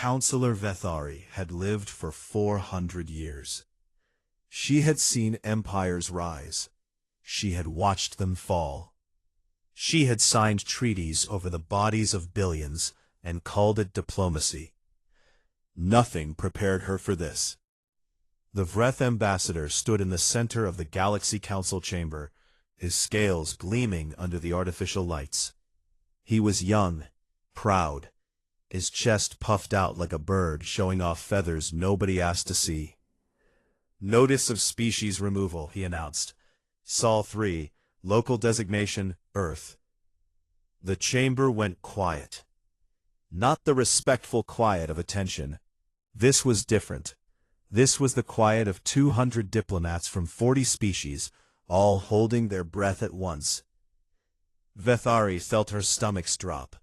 Counselor Vethari had lived for 400 years. She had seen empires rise. She had watched them fall. She had signed treaties over the bodies of billions and called it diplomacy. Nothing prepared her for this. The Vreth ambassador stood in the center of the Galaxy Council chamber, his scales gleaming under the artificial lights. He was young, proud, his chest puffed out like a bird showing off feathers nobody asked to see. "Notice of species removal," he announced. "Sol 3, local designation, Earth." The chamber went quiet. Not the respectful quiet of attention. This was different. This was the quiet of 200 diplomats from 40 species, all holding their breath at once. Vethari felt her stomachs drop.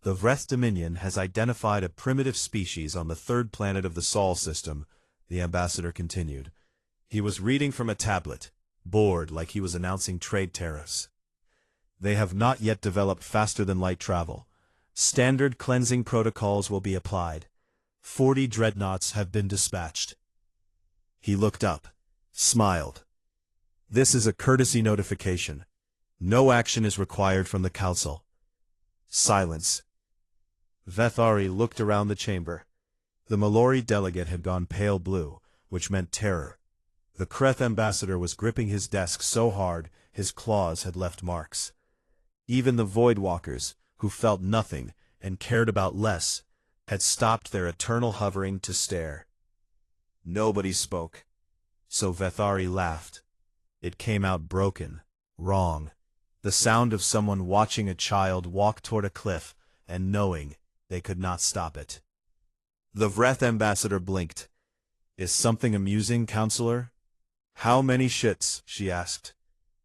The Vreth Dominion has identified a primitive species on the third planet of the Sol system, the ambassador continued. He was reading from a tablet, bored like he was announcing trade tariffs. They have not yet developed faster-than-light travel. Standard cleansing protocols will be applied. 40 dreadnoughts have been dispatched. He looked up, smiled. "This is a courtesy notification. No action is required from the Council." Silence. Vethari looked around the chamber. The Mallory delegate had gone pale blue, which meant terror. The Kreth ambassador was gripping his desk so hard his claws had left marks. Even the Voidwalkers, who felt nothing and cared about less, had stopped their eternal hovering to stare. Nobody spoke. So Vethari laughed. It came out broken, wrong. The sound of someone watching a child walk toward a cliff and knowing they could not stop it. The Vreth ambassador blinked. "Is something amusing, Counselor?" "How many shits?" she asked.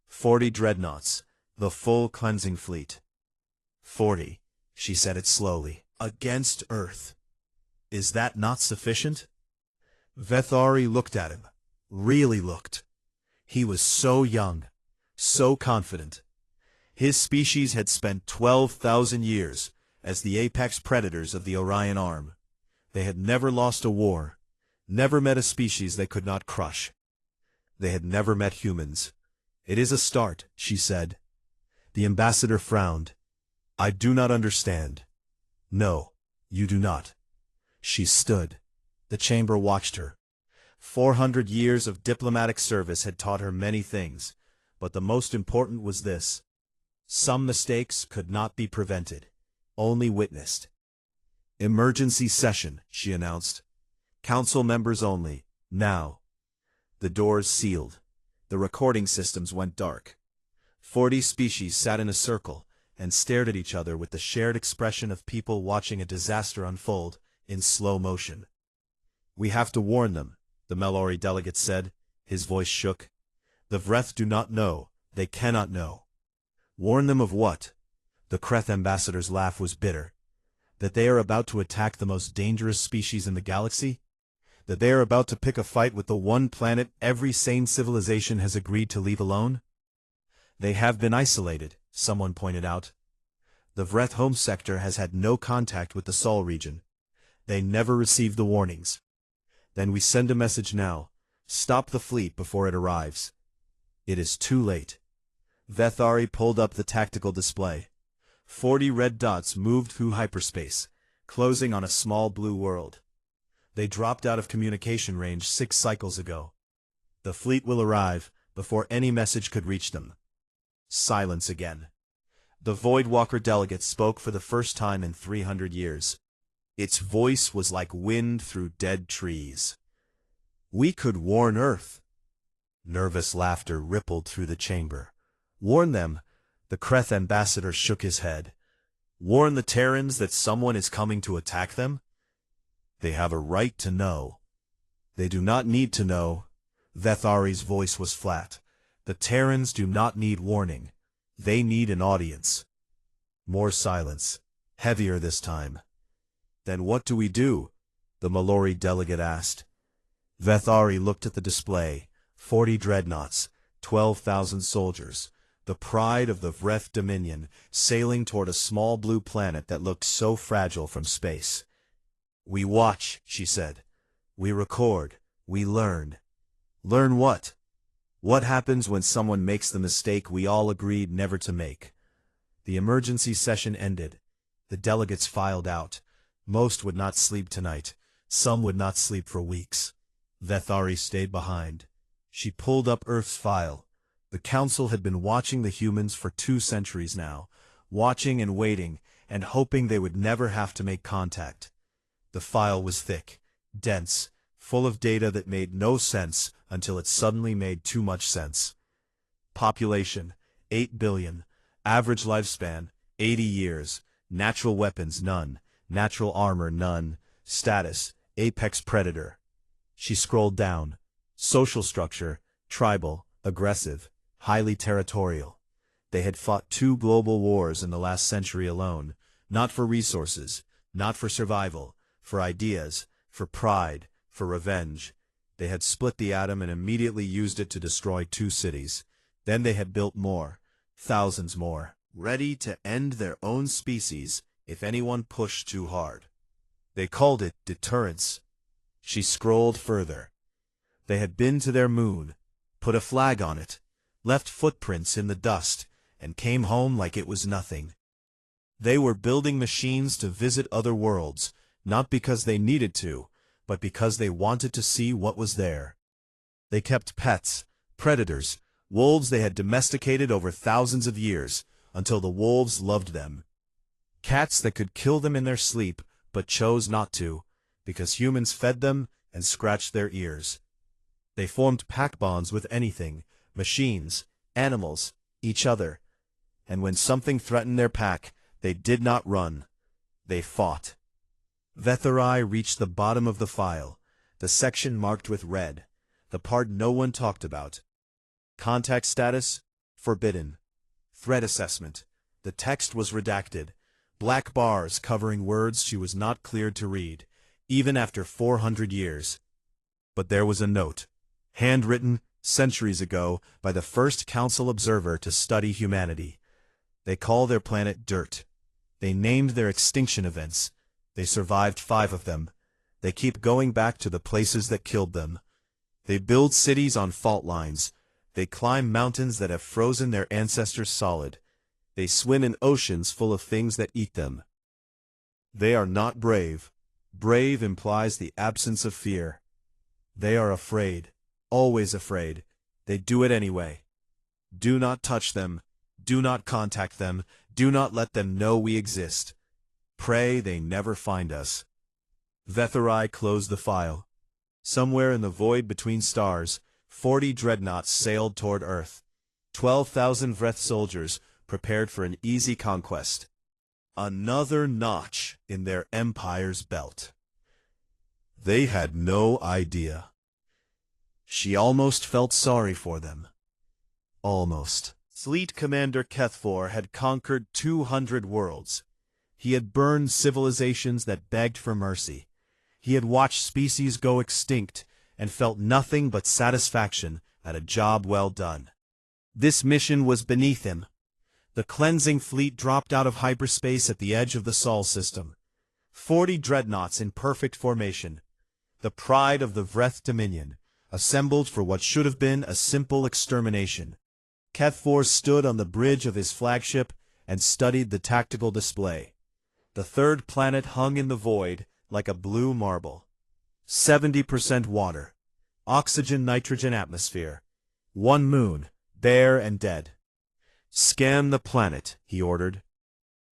40 dreadnoughts, the full cleansing fleet. 40, she said it slowly, against Earth. Is that not sufficient? Vethari looked at him, really looked. He was so young, so confident. His species had spent 12,000 years as the apex predators of the Orion Arm. They had never lost a war, never met a species they could not crush. They had never met humans. "It is a start," she said. The ambassador frowned. "I do not understand." "No, you do not." She stood. The chamber watched her. 400 years of diplomatic service had taught her many things, but the most important was this. Some mistakes could not be prevented, only witnessed. "Emergency session," she announced. "Council members only, now." The doors sealed. The recording systems went dark. 40 species sat in a circle and stared at each other with the shared expression of people watching a disaster unfold in slow motion. "We have to warn them," the Mallory delegate said. His voice shook. "The Vreth do not know. They cannot know." "Warn them of what?" The Kreth ambassador's laugh was bitter. "That they are about to attack the most dangerous species in the galaxy? That they are about to pick a fight with the one planet every sane civilization has agreed to leave alone?" "They have been isolated," someone pointed out. "The Vreth home sector has had no contact with the Sol region. They never received the warnings." "Then we send a message now. Stop the fleet before it arrives." "It is too late." Vethari pulled up the tactical display. 40 red dots moved through hyperspace, closing on a small blue world. They dropped out of communication range 6 cycles ago. The fleet will arrive before any message could reach them. Silence again. The Voidwalker delegate spoke for the first time in 300 years. Its voice was like wind through dead trees. "We could warn Earth." Nervous laughter rippled through the chamber. "Warn them?" The Kreth ambassador shook his head. "Warn the Terrans that someone is coming to attack them? They have a right to know." "They do not need to know." Vethari's voice was flat. "The Terrans do not need warning. They need an audience." More silence, heavier this time. "Then what do we do?" the Mallory delegate asked. Vethari looked at the display. 40 dreadnoughts, 12,000 soldiers, the pride of the Vreth Dominion, sailing toward a small blue planet that looked so fragile from space. We watch, she said. We record. We learn. Learn what? What happens when someone makes the mistake we all agreed never to make? The emergency session ended. The delegates filed out. Most would not sleep tonight. Some would not sleep for weeks. Vethari stayed behind. She pulled up Earth's file. The council had been watching the humans for 2 centuries now, watching and waiting, and hoping they would never have to make contact. The file was thick, dense, full of data that made no sense until it suddenly made too much sense. Population, 8 billion. Average lifespan, 80 years. Natural weapons, none. Natural armor, none. Status, apex predator. She scrolled down. Social structure, tribal, aggressive, highly territorial. They had fought 2 global wars in the last century alone, not for resources, not for survival, for ideas, for pride, for revenge. They had split the atom and immediately used it to destroy 2 cities. Then they had built more, thousands more, ready to end their own species if anyone pushed too hard. They called it deterrence. She scrolled further. They had been to their moon, put a flag on it, left footprints in the dust, and came home like it was nothing. They were building machines to visit other worlds, not because they needed to, but because they wanted to see what was there. They kept pets, predators, wolves they had domesticated over thousands of years, until the wolves loved them. Cats that could kill them in their sleep, but chose not to, because humans fed them and scratched their ears. They formed pack bonds with anything, machines, animals, each other. And when something threatened their pack, they did not run. They fought. Vethari reached the bottom of the file, the section marked with red, the part no one talked about. Contact status, forbidden. Threat assessment. The text was redacted. Black bars covering words she was not cleared to read, even after 400 years. But there was a note, handwritten centuries ago by the first council observer to study humanity. They call their planet Dirt. They named their extinction events. They survived 5 of them. They keep going back to the places that killed them. They build cities on fault lines. They climb mountains that have frozen their ancestors solid. They swim in oceans full of things that eat them. They are not brave. Brave implies the absence of fear. They are afraid, always afraid. They do it anyway. Do not touch them. Do not contact them. Do not let them know we exist. Pray they never find us. Vethari closed the file. Somewhere in the void between stars, 40 dreadnoughts sailed toward Earth. 12,000 Vreth soldiers prepared for an easy conquest. Another notch in their empire's belt. They had no idea. She almost felt sorry for them. Almost. Fleet Commander Kethfor had conquered 200 worlds. He had burned civilizations that begged for mercy. He had watched species go extinct and felt nothing but satisfaction at a job well done. This mission was beneath him. The cleansing fleet dropped out of hyperspace at the edge of the Sol system. 40 dreadnoughts in perfect formation. The pride of the Vreth Dominion, assembled for what should have been a simple extermination. Kethfor stood on the bridge of his flagship and studied the tactical display. The 3rd planet hung in the void like a blue marble. 70% water. Oxygen-nitrogen atmosphere. 1 moon, bare and dead. Scan the planet, he ordered.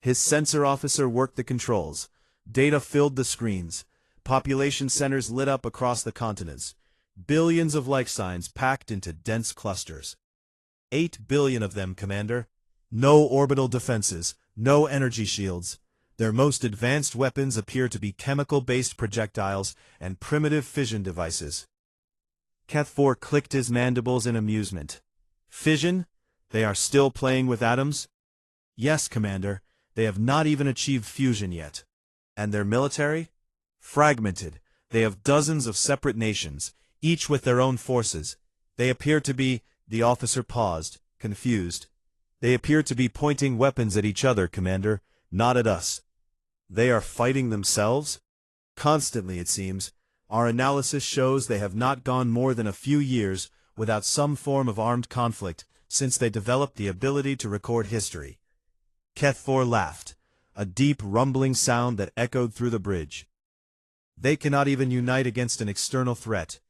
His sensor officer worked the controls. Data filled the screens. Population centers lit up across the continents. Billions of life signs packed into dense clusters. 8 billion of them, Commander. No orbital defenses, no energy shields. Their most advanced weapons appear to be chemical-based projectiles and primitive fission devices. Kethfor clicked his mandibles in amusement. Fission? They are still playing with atoms? Yes, Commander. They have not even achieved fusion yet. And their military? Fragmented. They have dozens of separate nations, each with their own forces. They appear to be— The officer paused, confused. They appear to be pointing weapons at each other, Commander, not at us. They are fighting themselves? Constantly, it seems. Our analysis shows they have not gone more than a few years without some form of armed conflict since they developed the ability to record history. Kethfor laughed, a deep rumbling sound that echoed through the bridge. They cannot even unite against an external threat.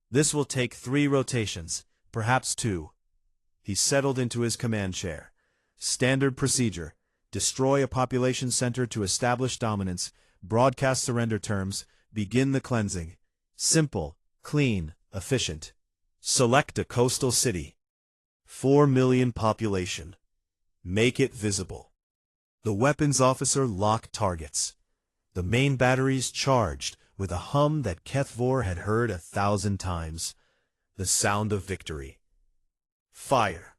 This will take 3 rotations, perhaps 2. He settled into his command chair. Standard procedure: destroy a population center to establish dominance, broadcast surrender terms, begin the cleansing. Simple, clean, efficient. Select a coastal city. 4 million population. Make it visible. The weapons officer locked targets. The main batteries charged with a hum that Kethfor had heard 1,000 times. The sound of victory. Fire.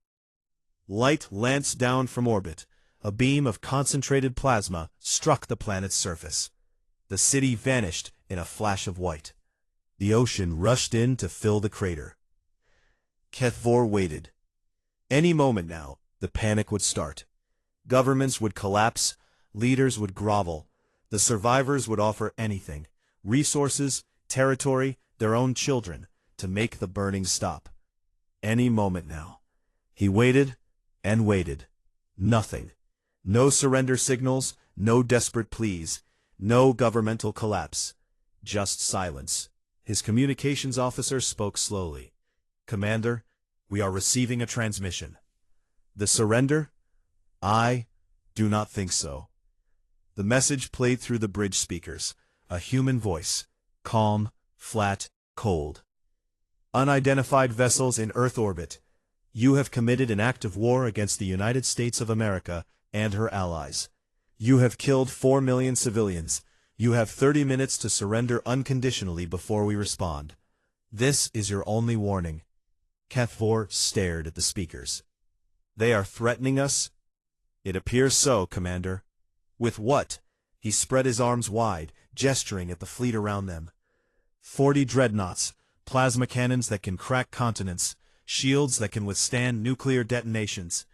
Light lanced down from orbit. A beam of concentrated plasma struck the planet's surface. The city vanished in a flash of white. The ocean rushed in to fill the crater. Kethfor waited. Any moment now, the panic would start. Governments would collapse, leaders would grovel, the survivors would offer anything, resources, territory, their own children, to make the burning stop. Any moment now. He waited and waited. Nothing. No surrender signals, no desperate pleas, no governmental collapse. Just silence. His communications officer spoke slowly. "Commander, we are receiving a transmission." "The surrender? I do not think so." The message played through the bridge speakers. A human voice. Calm, flat, cold. "Unidentified vessels in Earth orbit. You have committed an act of war against the United States of America and her allies. You have killed 4 million civilians. You have 30 minutes to surrender unconditionally before we respond. This is your only warning." Kethfor stared at the speakers. "They are threatening us?" "It appears so, Commander." "With what?" He spread his arms wide, gesturing at the fleet around them. 40 dreadnoughts, plasma cannons that can crack continents, shields that can withstand nuclear detonations.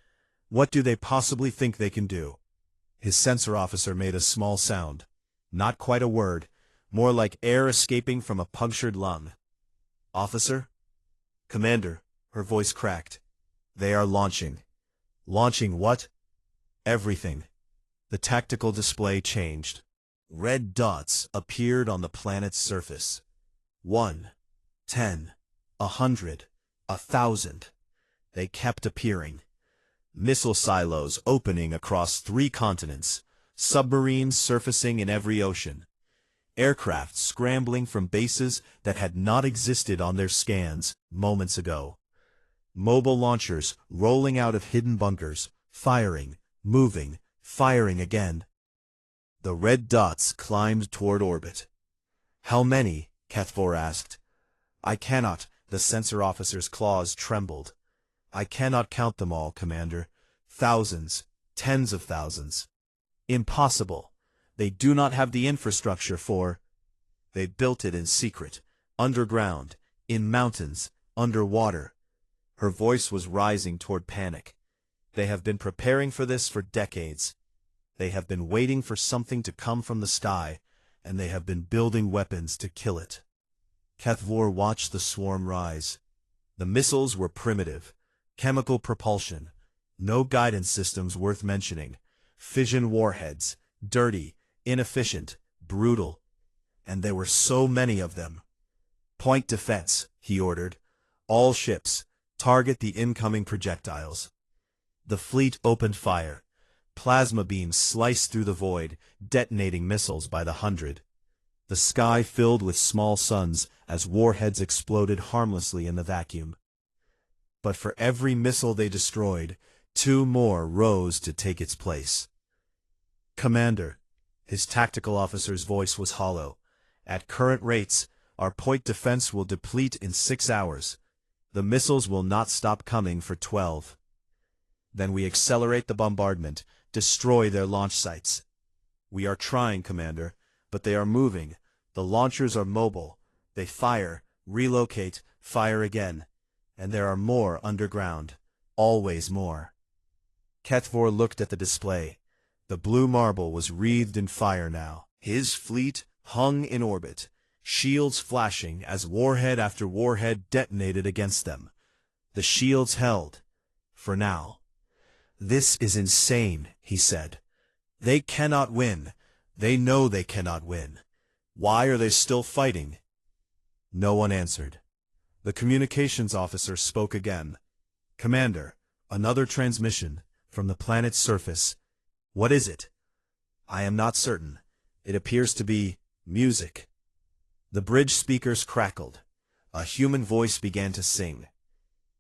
What do they possibly think they can do? His sensor officer made a small sound. Not quite a word, more like air escaping from a punctured lung. "Officer?" "Commander," her voice cracked. "They are launching." "Launching what?" "Everything." The tactical display changed. Red dots appeared on the planet's surface. 1, 10, 100, 1,000. They kept appearing. Missile silos opening across 3 continents, submarines surfacing in every ocean, aircraft scrambling from bases that had not existed on their scans moments ago, mobile launchers rolling out of hidden bunkers, firing, moving, firing again. The red dots climbed toward orbit. "How many?" Kethfor asked. "I cannot," the sensor officer's claws trembled. "I cannot count them all, Commander. Thousands, tens of thousands." "Impossible. They do not have the infrastructure for—" "They built it in secret, underground, in mountains, underwater." Her voice was rising toward panic. "They have been preparing for this for decades. They have been waiting for something to come from the sky, and they have been building weapons to kill it." Kethfor watched the swarm rise. The missiles were primitive. Chemical propulsion. No guidance systems worth mentioning. Fission warheads. Dirty, inefficient, brutal. And there were so many of them. "Point defense," he ordered. "All ships, target the incoming projectiles." The fleet opened fire. Plasma beams sliced through the void, detonating missiles by the hundred. The sky filled with small suns as warheads exploded harmlessly in the vacuum. But for every missile they destroyed, 2 more rose to take its place. "Commander," his tactical officer's voice was hollow, "at current rates, our point defense will deplete in 6 hours. The missiles will not stop coming for 12. Then we accelerate the bombardment, destroy their launch sites." "We are trying, Commander, but they are moving. The launchers are mobile. They fire, relocate, fire again. And there are more underground. Always more." Kethfor looked at the display. The blue marble was wreathed in fire now. His fleet hung in orbit, shields flashing as warhead after warhead detonated against them. The shields held. For now. "This is insane," he said. "They cannot win. They know they cannot win. Why are they still fighting?" No one answered. The communications officer spoke again. "Commander, another transmission, from the planet's surface. What is it?" "I am not certain. It appears to be music." The bridge speakers crackled. A human voice began to sing.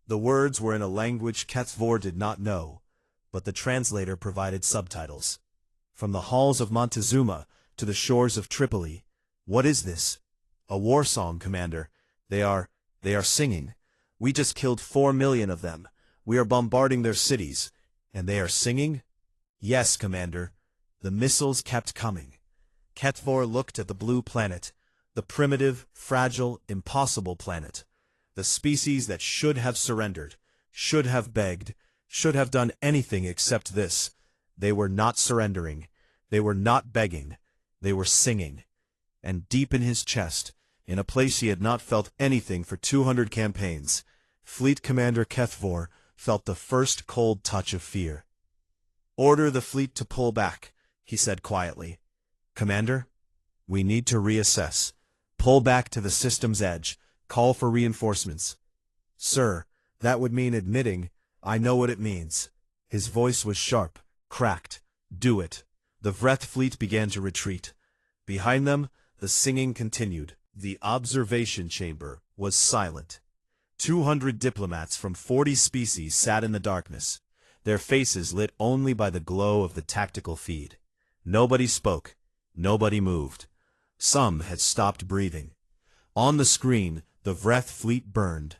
The words were in a language HFY did not know, but the translator provided subtitles. "From the halls of Montezuma to the shores of Tripoli. What is this?" "A war song, Commander. They are singing. We just killed 4 million of them. We are bombarding their cities. And they are singing?" "Yes, Commander." The missiles kept coming. HFY looked at the blue planet, the primitive, fragile, impossible planet. The species that should have surrendered, should have begged, should have done anything except this. They were not surrendering. They were not begging. They were singing. And deep in his chest, in a place he had not felt anything for 200 campaigns, Fleet Commander HFY felt the first cold touch of fear. "Order the fleet to pull back," he said quietly. "Commander, we need to reassess. Pull back to the system's edge. Call for reinforcements." "Sir, that would mean admitting, I know what it means." His voice was sharp, cracked. "Do it." The Vreth fleet began to retreat. Behind them, the singing continued. The observation chamber was silent. 200 diplomats from 40 species sat in the darkness, their faces lit only by the glow of the tactical feed. Nobody spoke. Nobody moved. Some had stopped breathing. On the screen, the Vreth fleet burned.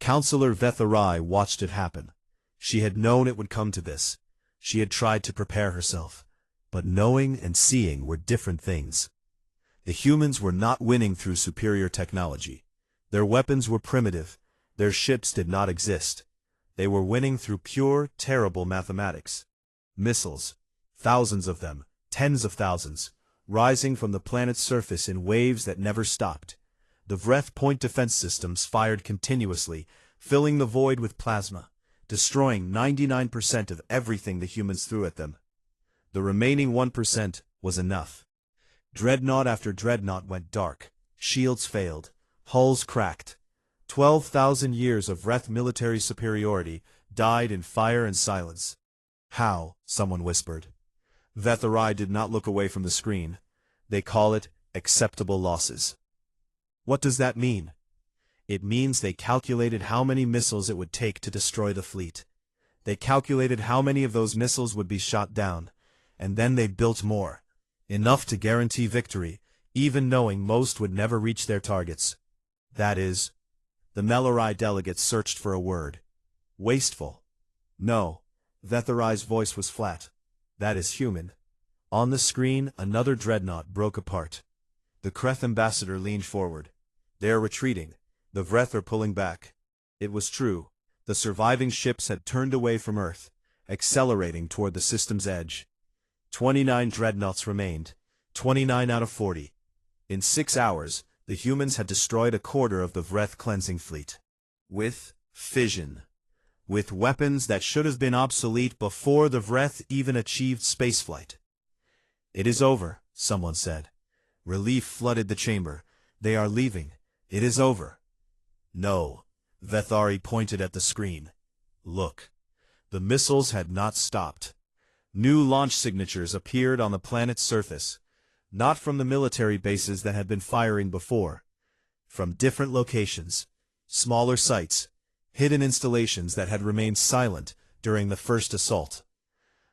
Counselor Vetharai watched it happen. She had known it would come to this. She had tried to prepare herself. But knowing and seeing were different things. The humans were not winning through superior technology. Their weapons were primitive. Their ships did not exist. They were winning through pure, terrible mathematics. Missiles, thousands of them, tens of thousands, rising from the planet's surface in waves that never stopped. The Vreth point defense systems fired continuously, filling the void with plasma, destroying 99% of everything the humans threw at them. The remaining 1% was enough. Dreadnought after dreadnought went dark. Shields failed. Hulls cracked. 12,000 years of Vreth military superiority died in fire and silence. "How?" someone whispered. Vetharai did not look away from the screen. "They call it acceptable losses." "What does that mean?" "It means they calculated how many missiles it would take to destroy the fleet. They calculated how many of those missiles would be shot down, and then they built more. Enough to guarantee victory, even knowing most would never reach their targets. That is..." The Melarai delegates searched for a word. "Wasteful." "No." Vetharai's voice was flat. "That is human." On the screen, another dreadnought broke apart. The Kreth ambassador leaned forward. "They are retreating. The Vreth are pulling back." It was true. The surviving ships had turned away from Earth, accelerating toward the system's edge. 29 dreadnoughts remained. 29 out of 40. In 6 hours, the humans had destroyed a quarter of the Vreth cleansing fleet. With fission. With weapons that should have been obsolete before the Vreth even achieved spaceflight. "It is over," someone said. Relief flooded the chamber. "They are leaving. It is over." "No." Vethari pointed at the screen. "Look." The missiles had not stopped. New launch signatures appeared on the planet's surface, not from the military bases that had been firing before. From different locations, smaller sites, hidden installations that had remained silent during the first assault.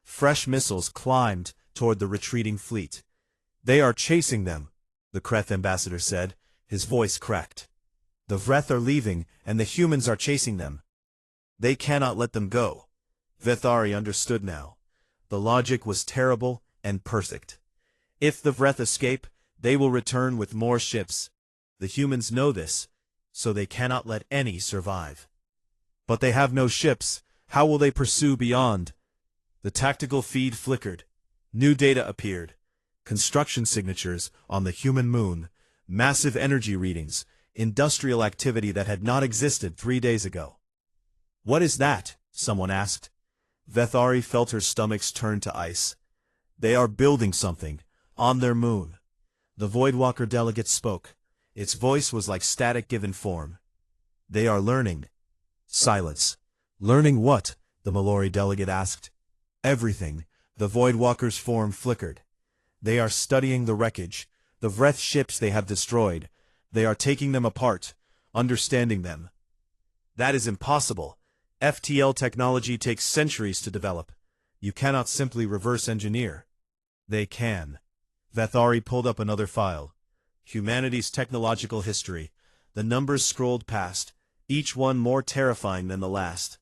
Fresh missiles climbed toward the retreating fleet. "They are chasing them," the Kreth ambassador said, his voice cracked. "The Vreth are leaving, and the humans are chasing them. They cannot let them go." Vethari understood now. The logic was terrible and perfect. If the Vreth escape, they will return with more ships. The humans know this, so they cannot let any survive. "But they have no ships. How will they pursue beyond?" The tactical feed flickered. New data appeared. construction signatures on the human moon, massive energy readings, industrial activity that had not existed 3 days ago. "What is that?" someone asked. Vethari felt her stomachs turn to ice. "They are building something, on their moon." The Voidwalker delegate spoke. Its voice was like static given form. "They are learning." Silence. "Learning what?" the Mallory delegate asked. "Everything." The Voidwalker's form flickered. "They are studying the wreckage, the Vreth ships they have destroyed. They are taking them apart, understanding them." "That is impossible. FTL technology takes centuries to develop. You cannot simply reverse engineer." "They can." Vethari pulled up another file. Humanity's technological history. The numbers scrolled past, each one more terrifying than the last.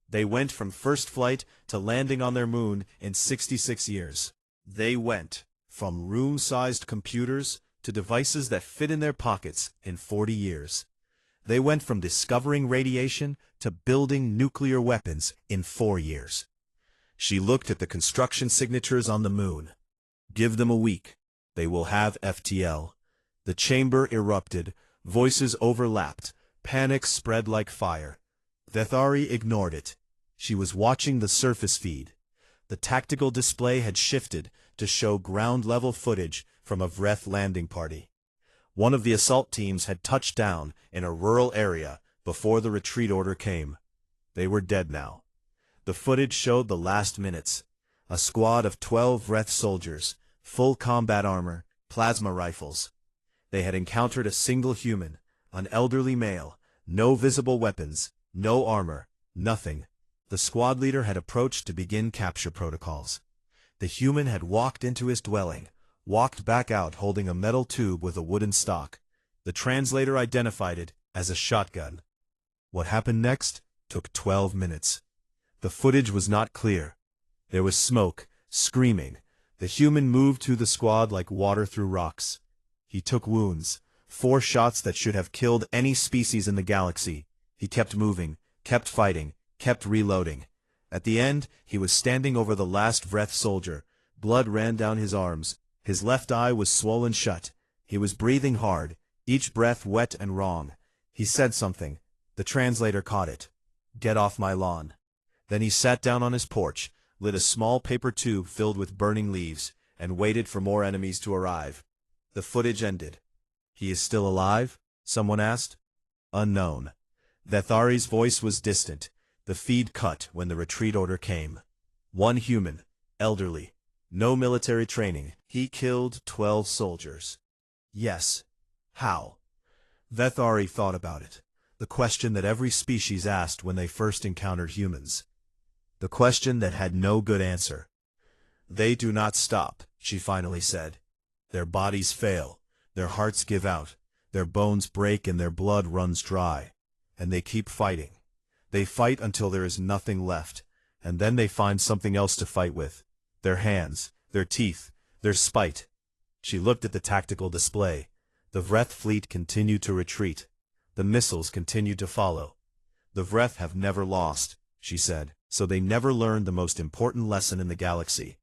They went from first flight to landing on their moon in 66 years. They went from room-sized computers to devices that fit in their pockets in 40 years. They went from discovering radiation to building nuclear weapons in 4 years. She looked at the construction signatures on the moon. "Give them a week. They will have FTL." The chamber erupted, voices overlapped, panic spread like fire. Vethari ignored it. She was watching the surface feed. The tactical display had shifted to show ground-level footage from a Vreth landing party. One of the assault teams had touched down in a rural area before the retreat order came. They were dead now. The footage showed the last minutes. A squad of 12 Vreth soldiers, full combat armor, plasma rifles. They had encountered a single human, an elderly male, no visible weapons, no armor, nothing. The squad leader had approached to begin capture protocols. The human had walked into his dwelling, walked back out holding a metal tube with a wooden stock. The translator identified it as a shotgun. What happened next took 12 minutes. The footage was not clear. There was smoke, screaming. The human moved through the squad like water through rocks. He took wounds, 4 shots that should have killed any species in the galaxy. He kept moving, kept fighting, kept reloading. At the end, he was standing over the last Vreth soldier. Blood ran down his arms. His left eye was swollen shut. He was breathing hard, each breath wet and wrong. He said something. The translator caught it. "Get off my lawn." Then he sat down on his porch, lit a small paper tube filled with burning leaves, and waited for more enemies to arrive. The footage ended. "He is still alive?" someone asked. "Unknown." Vethari's voice was distant. The feed cut when the retreat order came. One human, elderly, no military training. He killed 12 soldiers. Yes. How? Vethari thought about it. The question that every species asked when they first encountered humans. The question that had no good answer. "They do not stop," she finally said. "Their bodies fail, their hearts give out, their bones break and their blood runs dry. And they keep fighting. They fight until there is nothing left, and then they find something else to fight with. Their hands, their teeth, their spite." She looked at the tactical display. The Vreth fleet continued to retreat. The missiles continued to follow. "The Vreth have never lost," she said, "so they never learned the most important lesson in the galaxy."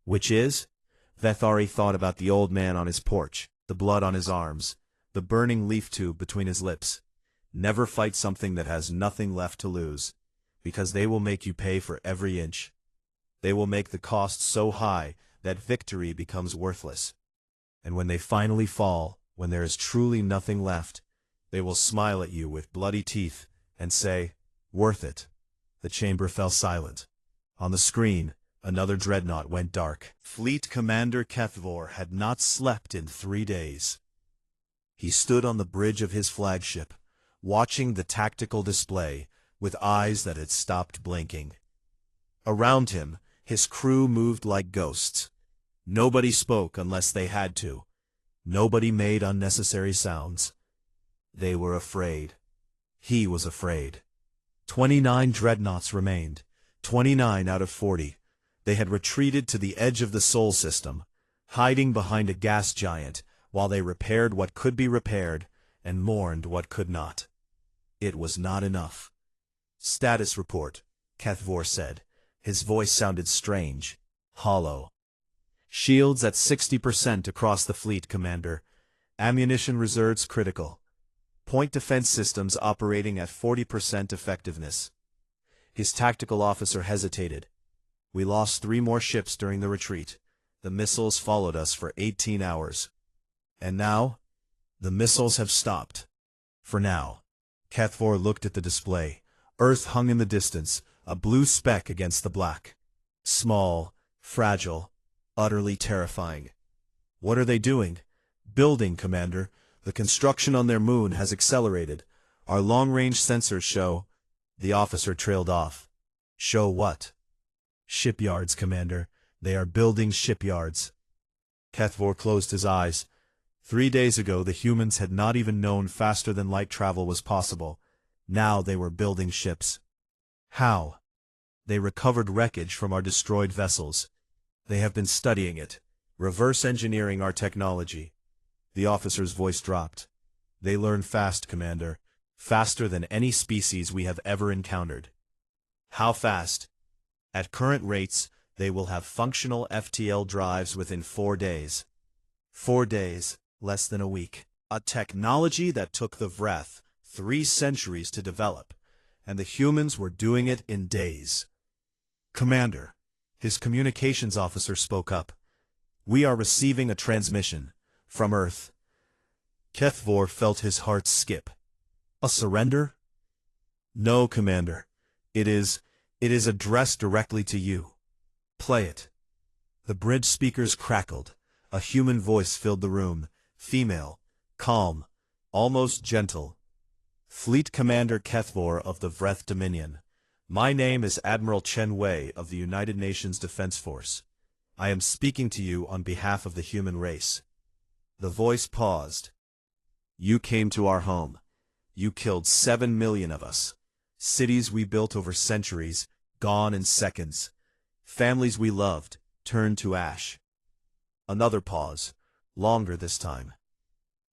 "Which is?" Vethari thought about the old man on his porch, the blood on his arms, the burning leaf tube between his lips. Never fight something that has nothing left to lose, because they will make you pay for every inch. They will make the cost so high that victory becomes worthless. And when they finally fall, when there is truly nothing left, they will smile at you with bloody teeth and say, "Worth it." The chamber fell silent. On the screen, another dreadnought went dark. Fleet Commander Kethvor had not slept in 3 days. He stood on the bridge of his flagship, watching the tactical display with eyes that had stopped blinking. Around him, his crew moved like ghosts. Nobody spoke unless they had to. Nobody made unnecessary sounds. They were afraid. He was afraid. 29 dreadnoughts remained, 29 out of 40. They had retreated to the edge of the Sol system, hiding behind a gas giant while they repaired what could be repaired and mourned what could not. It was not enough. "Status report," Kethvor said. His voice sounded strange, hollow. Shields at 60% across the fleet, Commander. Ammunition reserves critical. Point defense systems operating at 40% effectiveness. His tactical officer hesitated. We lost 3 more ships during the retreat. The missiles followed us for 18 hours. And now? The missiles have stopped. For now. Kethvor looked at the display. Earth hung in the distance, a blue speck against the black. Small, fragile, utterly terrifying. What are they doing? Building, Commander. The construction on their moon has accelerated. Our long-range sensors show... The officer trailed off. Show what? Shipyards, Commander. They are building shipyards. Kethvor closed his eyes. 3 days ago the humans had not even known faster-than-light travel was possible. Now they were building ships. How? They recovered wreckage from our destroyed vessels. They have been studying it, reverse engineering our technology. The officer's voice dropped. They learn fast, Commander. Faster than any species we have ever encountered. How fast? At current rates, they will have functional FTL drives within 4 days. 4 days, less than a week. A technology that took the Vreth 3 centuries to develop, and the humans were doing it in days. Commander, his communications officer spoke up. We are receiving a transmission from Earth. Kethvor felt his heart skip. A surrender? No, Commander. It is addressed directly to you. Play it. The bridge speakers crackled. A human voice filled the room. Female, calm, almost gentle. Fleet Commander Kethvor of the Vreth Dominion. My name is Admiral Chen Wei of the United Nations Defense Force. I am speaking to you on behalf of the human race. The voice paused. You came to our home. You killed 7 million of us. Cities we built over centuries, gone in seconds. Families we loved, turned to ash. Another pause, longer this time.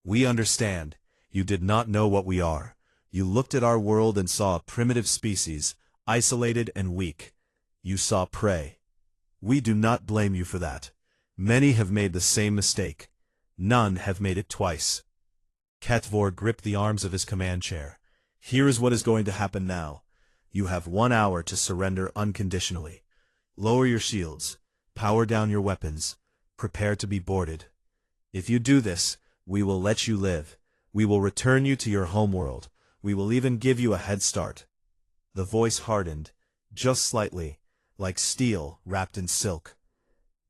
We understand. You did not know what we are. You looked at our world and saw a primitive species, isolated and weak. You saw prey. We do not blame you for that. Many have made the same mistake. None have made it twice. Kethvor gripped the arms of his command chair. Here is what is going to happen now. You have 1 hour to surrender unconditionally. Lower your shields. Power down your weapons. Prepare to be boarded. If you do this, we will let you live. We will return you to your homeworld. We will even give you a head start. The voice hardened, just slightly, like steel wrapped in silk.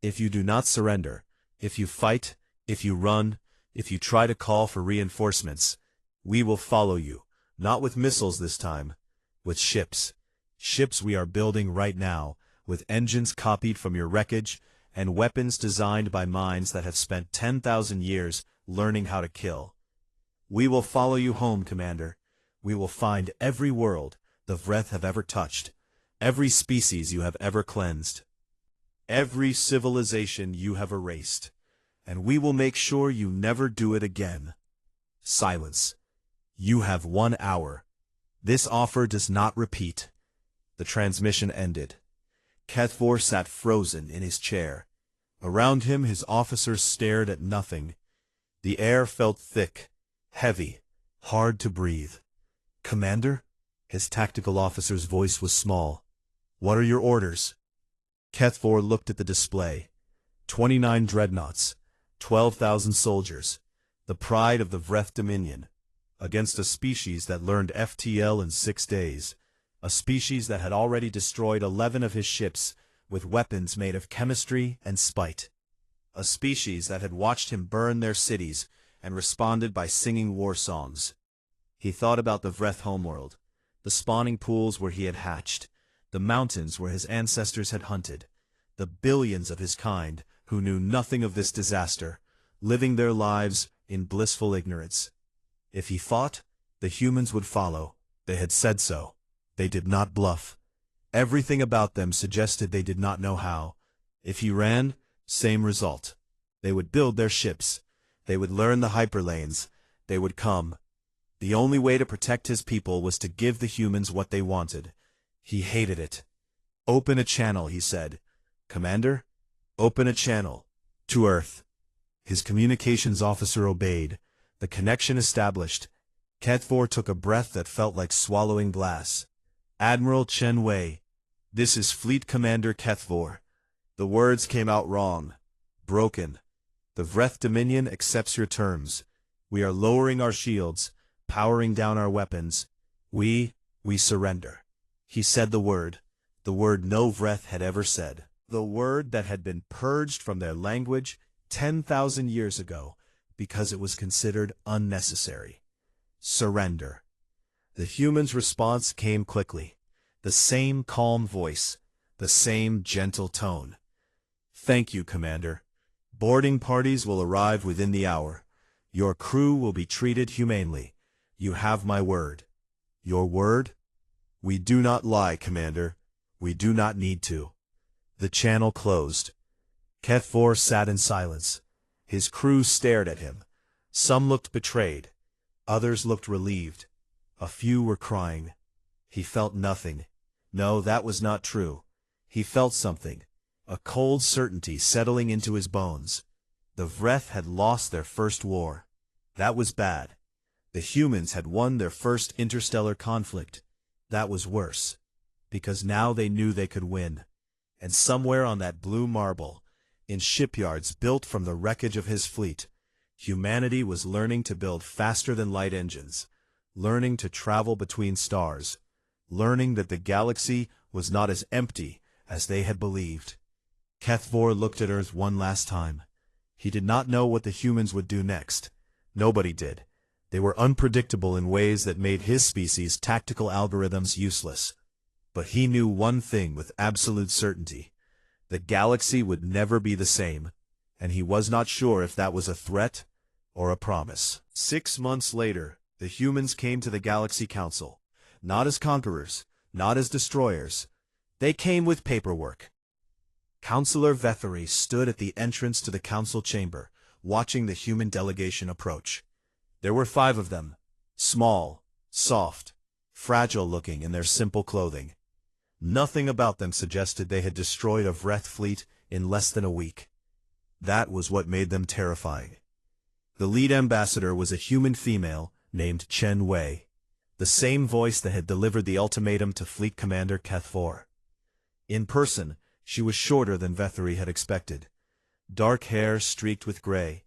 If you do not surrender, if you fight, if you run, if you try to call for reinforcements, we will follow you, not with missiles this time, with ships. Ships we are building right now, with engines copied from your wreckage, and weapons designed by minds that have spent 10,000 years learning how to kill. We will follow you home, Commander. We will find every world the Vreth have ever touched, every species you have ever cleansed, every civilization you have erased, and we will make sure you never do it again. Silence. You have 1 hour. This offer does not repeat. The transmission ended. Kethvor sat frozen in his chair. Around him his officers stared at nothing. The air felt thick, heavy, hard to breathe. Commander? His tactical officer's voice was small. What are your orders? Kethvor looked at the display. 29 dreadnoughts, 12,000 soldiers, the pride of the Vreth Dominion, against a species that learned FTL in 6 days, a species that had already destroyed 11 of his ships with weapons made of chemistry and spite, a species that had watched him burn their cities and responded by singing war songs. He thought about the Vreth homeworld, the spawning pools where he had hatched, the mountains where his ancestors had hunted, the billions of his kind who knew nothing of this disaster, living their lives in blissful ignorance. If he fought, the humans would follow. They had said so. They did not bluff. Everything about them suggested they did not know how. If he ran, same result. They would build their ships. They would learn the hyperlanes. They would come. The only way to protect his people was to give the humans what they wanted. He hated it. Open a channel, he said. Commander? Open a channel. To Earth. His communications officer obeyed. The connection established. HFY took a breath that felt like swallowing glass. Admiral Chen Wei. This is Fleet Commander HFY. The words came out wrong. Broken. The Vreth Dominion accepts your terms. We are lowering our shields, powering down our weapons. We surrender. He said the word no Vreth had ever said. The word that had been purged from their language 10,000 years ago because it was considered unnecessary. Surrender. The humans' response came quickly. The same calm voice, the same gentle tone. Thank you, Commander. Boarding parties will arrive within the hour. Your crew will be treated humanely. You have my word. Your word? We do not lie, Commander. We do not need to. The channel closed. HFY sat in silence. His crew stared at him. Some looked betrayed. Others looked relieved. A few were crying. He felt nothing. No, that was not true. He felt something. A cold certainty settling into his bones. The Vreth had lost their first war. That was bad. The humans had won their first interstellar conflict. That was worse. Because now they knew they could win. And somewhere on that blue marble, in shipyards built from the wreckage of his fleet, humanity was learning to build faster-than-light engines, learning to travel between stars, learning that the galaxy was not as empty as they had believed. HFY looked at Earth one last time. He did not know what the humans would do next. Nobody did. They were unpredictable in ways that made his species' tactical algorithms useless. But he knew one thing with absolute certainty. The galaxy would never be the same, and he was not sure if that was a threat or a promise. 6 months later, the humans came to the Galaxy Council. Not as conquerors, not as destroyers. They came with paperwork. Counselor Vethary stood at the entrance to the council chamber, watching the human delegation approach. There were 5 of them, small, soft, fragile-looking in their simple clothing. Nothing about them suggested they had destroyed a Vreth fleet in less than a week. That was what made them terrifying. The lead ambassador was a human female named Chen Wei, the same voice that had delivered the ultimatum to Fleet Commander HFY. In person, she was shorter than Vethary had expected. Dark hair streaked with gray,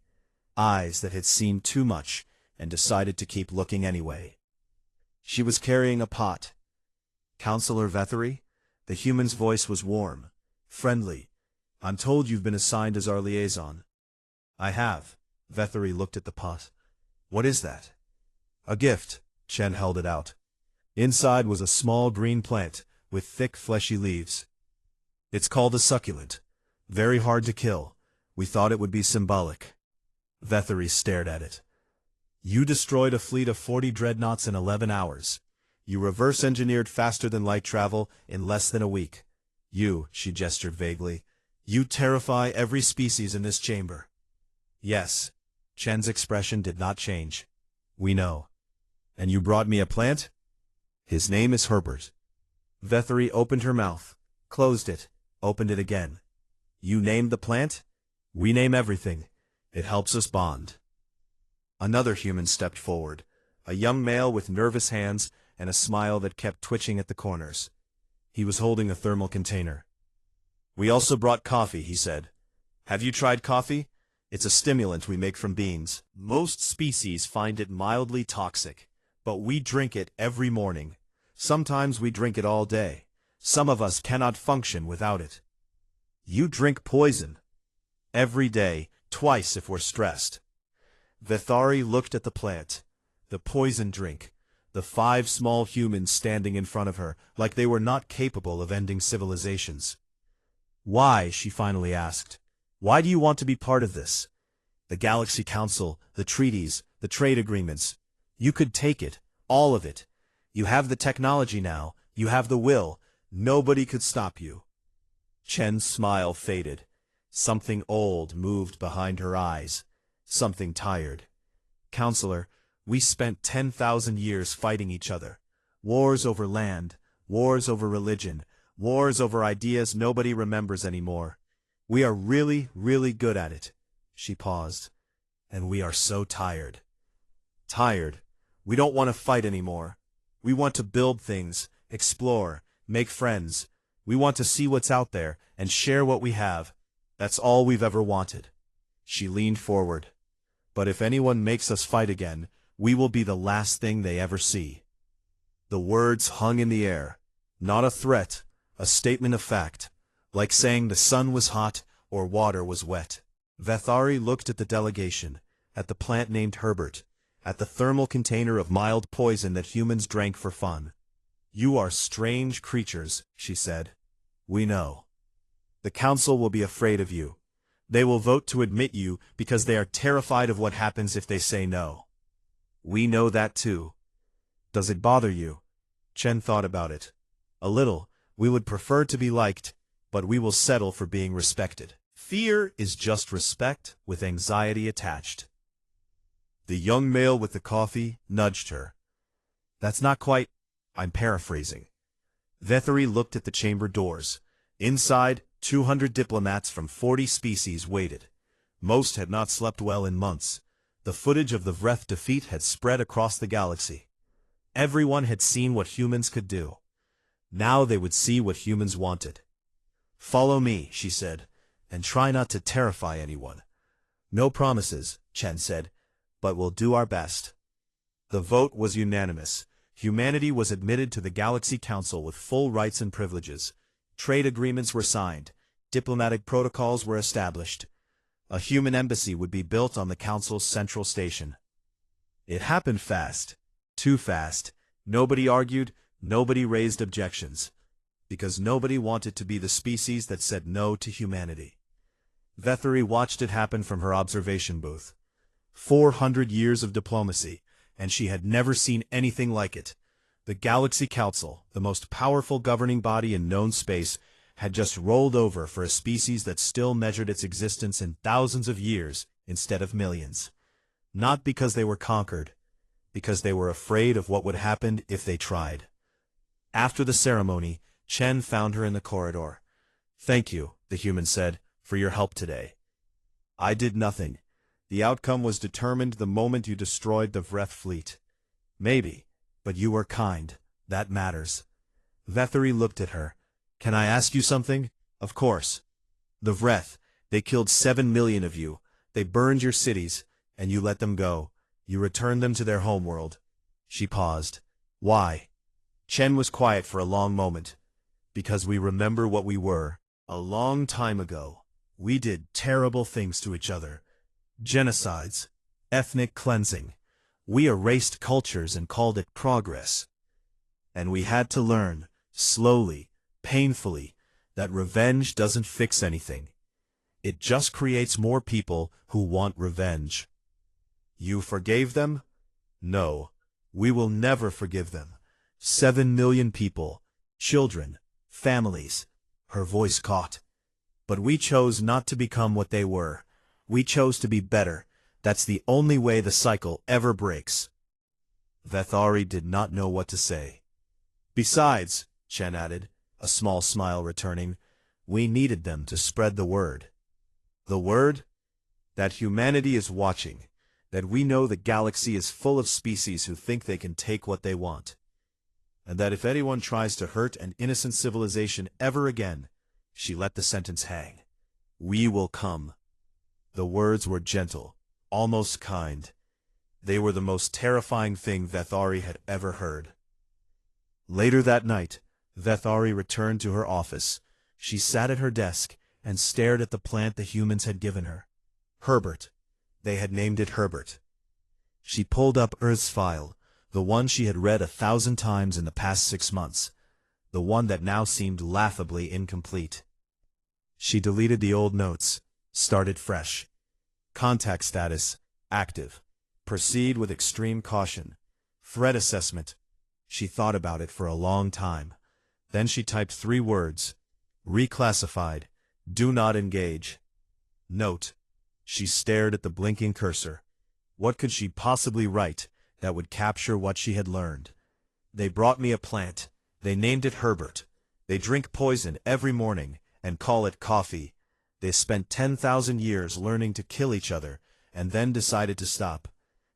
eyes that had seen too much and decided to keep looking anyway. She was carrying a pot. Counselor Vethary? The human's voice was warm, friendly. I'm told you've been assigned as our liaison. I have. Vethary looked at the pot. What is that? A gift. Chen held it out. Inside was a small green plant with thick fleshy leaves. It's called a succulent. Very hard to kill. We thought it would be symbolic. Vethary stared at it. You destroyed a fleet of 40 dreadnoughts in 11 hours. You reverse-engineered faster-than-light travel in less than a week. She gestured vaguely, you terrify every species in this chamber. Yes. Chen's expression did not change. We know. And you brought me a plant? His name is Herbert. Vethary opened her mouth, closed it, opened it again. You named the plant? We name everything. It helps us bond. Another human stepped forward, a young male with nervous hands and a smile that kept twitching at the corners. He was holding a thermal container. We also brought coffee, he said. Have you tried coffee? It's a stimulant we make from beans. Most species find it mildly toxic, but we drink it every morning. Sometimes we drink it all day. Some of us cannot function without it. You drink poison. Every day, twice if we're stressed. Vethary looked at the plant, the poison drink, the 5 small humans standing in front of her like they were not capable of ending civilizations. Why, she finally asked. Why do you want to be part of this? The Galaxy Council, the treaties, the trade agreements. You could take it, all of it. You have the technology now, you have the will. Nobody could stop you. Chen's smile faded. Something old moved behind her eyes. Something tired. Counselor, we spent 10,000 years fighting each other. Wars over land, wars over religion, wars over ideas nobody remembers anymore. We are really, really good at it. She paused. And we are so tired. Tired. We don't want to fight anymore. We want to build things, explore, make friends. We want to see what's out there and share what we have. That's all we've ever wanted. She leaned forward. But if anyone makes us fight again, we will be the last thing they ever see. The words hung in the air. Not a threat, a statement of fact, like saying the sun was hot or water was wet. Vethari looked at the delegation, at the plant named Herbert, at the thermal container of mild poison that humans drank for fun. You are strange creatures, she said. We know. The council will be afraid of you. They will vote to admit you because they are terrified of what happens if they say no. We know that too. Does it bother you? Chen thought about it. A little. We would prefer to be liked, but we will settle for being respected. Fear is just respect with anxiety attached. The young male with the coffee nudged her. That's not quite. I'm paraphrasing. Vethari looked at the chamber doors. Inside, 200 diplomats from 40 species waited. Most had not slept well in months. The footage of the Vreth defeat had spread across the galaxy. Everyone had seen what humans could do. Now they would see what humans wanted. Follow me, she said, and try not to terrify anyone. No promises, Chen said, but we'll do our best. The vote was unanimous. Humanity was admitted to the Galaxy Council with full rights and privileges. Trade agreements were signed. Diplomatic protocols were established. A human embassy would be built on the Council's central station. It happened fast. Too fast. Nobody argued, nobody raised objections. Because nobody wanted to be the species that said no to humanity. Vethari watched it happen from her observation booth. 400 years of diplomacy, and she had never seen anything like it. The Galaxy Council, the most powerful governing body in known space, had just rolled over for a species that still measured its existence in thousands of years instead of millions. Not because they were conquered, because they were afraid of what would happen if they tried. After the ceremony, Chen found her in the corridor. Thank you, the human said, for your help today. I did nothing. The outcome was determined the moment you destroyed the Vreth fleet. Maybe, but you were kind. That matters. Vethari looked at her. Can I ask you something? Of course. The Vreth, they killed 7 million of you. They burned your cities, and you let them go. You returned them to their homeworld. She paused. Why? Chen was quiet for a long moment. Because we remember what we were. A long time ago, we did terrible things to each other. Genocides, ethnic cleansing. We erased cultures and called it progress. And we had to learn, slowly, painfully, that revenge doesn't fix anything. It just creates more people who want revenge. You forgave them? No, we will never forgive them. 7 million people, children, families. Her voice caught. But we chose not to become what they were. We chose to be better. That's the only way the cycle ever breaks. Vethari did not know what to say. Besides, Chen added, a small smile returning, we needed them to spread the word. The word? That humanity is watching. That we know the galaxy is full of species who think they can take what they want. And that if anyone tries to hurt an innocent civilization ever again, she let the sentence hang. We will come. The words were gentle, almost kind. They were the most terrifying thing Vethari had ever heard. Later that night, Vethari returned to her office. She sat at her desk and stared at the plant the humans had given her. Herbert. They had named it Herbert. She pulled up Earth's file, the one she had read 1,000 times in the past 6 months, the one that now seemed laughably incomplete. She deleted the old notes, started fresh. Contact status, active. Proceed with extreme caution. Threat assessment. She thought about it for a long time. Then she typed 3 words. Reclassified. Do not engage. Note. She stared at the blinking cursor. What could she possibly write that would capture what she had learned? They brought me a plant. They named it Herbert. They drink poison every morning and call it coffee. They spent 10,000 years learning to kill each other, and then decided to stop.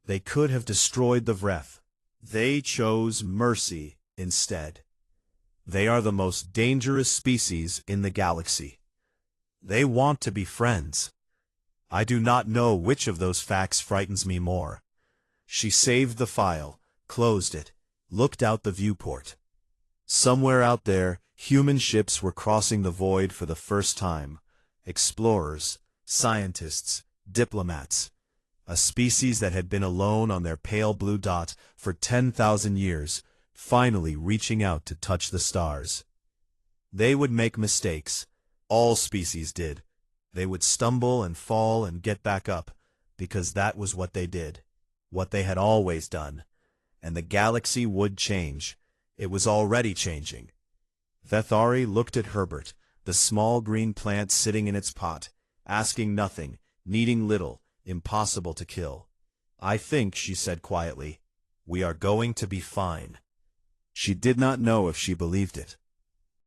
They could have destroyed the Vreth. They chose mercy instead. They are the most dangerous species in the galaxy. They want to be friends. I do not know which of those facts frightens me more. She saved the file, closed it, looked out the viewport. Somewhere out there, human ships were crossing the void for the first time. Explorers, scientists, diplomats. A species that had been alone on their pale blue dot for 10,000 years, finally reaching out to touch the stars. They would make mistakes. All species did. They would stumble and fall and get back up, because that was what they did, what they had always done. And the galaxy would change. It was already changing. Vethari looked at Herbert, the small green plant sitting in its pot, asking nothing, needing little, impossible to kill. "I think," she said quietly, "we are going to be fine." She did not know if she believed it.